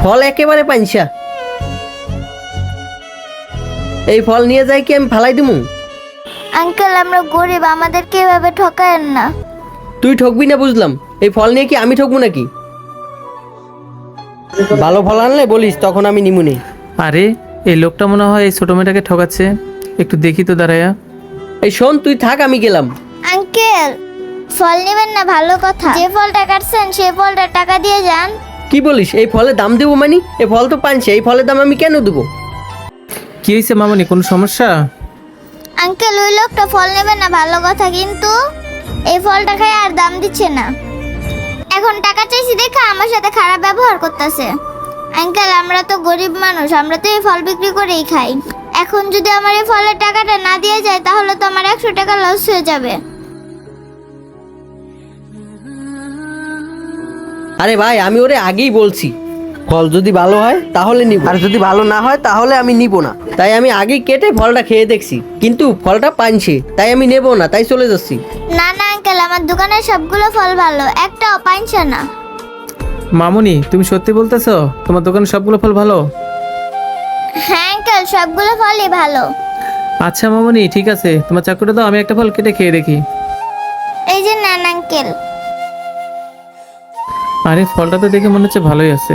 ফল একেবারে পাইনসা। এই ফল নিয়ে যাই কি আমি ফালাই দিমু? আঙ্কেল আমরা গরিব, আমাদেরকে এভাবে ঠকায়েন না। তুই ঠকবি না বুঝলাম, এই ফল নিয়ে কি আমি ঠকবো নাকি? ভালো ফল আনলে বলিস, তখন আমি নিমুনি। আরে এই লোকটা মনে হয় এই ছোট মেয়েটাকে ঠকাচ্ছে, একটু দেখি তো দাঁড়ায়া। এই শোন, তুই থাক, আমি গেলাম। আঙ্কেল ফল নেবেন না ভালো কথা, যে ফলটা কাটছেন সেই ফলটা টাকা দিয়ে যান। কি বলিস, এই ফলের দাম দেবো মানে? এই ফল তো পাইনসা, এই ফলের দাম আমি কেন দেবো? কি হয়েছে মামনি, কোনো সমস্যা? আঙ্কেল ওই লোকটা ফল নেবেন না ভালো কথা, কিন্তু এই ফলটা খাই আর দাম দিচ্ছে না। এখন টাকা চাইছি দেখে আমার সাথে খারাপ ব্যবহার করতেছে। আঙ্কেল আমরা তো গরিব মানুষ, আমরা তো এই ফল বিক্রি করেই খাই। এখন যদি আমার এই ফলের টাকাটা না দিয়ে যায় তাহলে তো আমার 100 টাকা লস হয়ে যাবে। আরে ভাই, আমি ওরে আগেই বলছি ফল যদি ভালো হয় তাহলে নিব, আর যদি ভালো না হয় তাহলে আমি নিব না। তাই আমি আগেই কেটে ফলটা খেয়ে দেখছি, কিন্তু ফলটা পাইনছে, তাই আমি নেব না, তাই চলে যাচ্ছি। না না আঙ্কেল, আমার দোকানের সবগুলো ফল ভালো, একটাও পাইনছে না। মামনি তুমি সত্যি বলতেছো তোমার দোকানে সবগুলো ফল ভালো? হ্যাঁ আঙ্কেল সবগুলো ফলই ভালো। আচ্ছা মামনি ঠিক আছে, তোমার চাকুটা দাও, আমি একটা ফল কেটে খেয়ে দেখি। এই যে নেন আঙ্কেল। আরে ফলটা তো দেখে মনে হচ্ছে ভালোই আছে।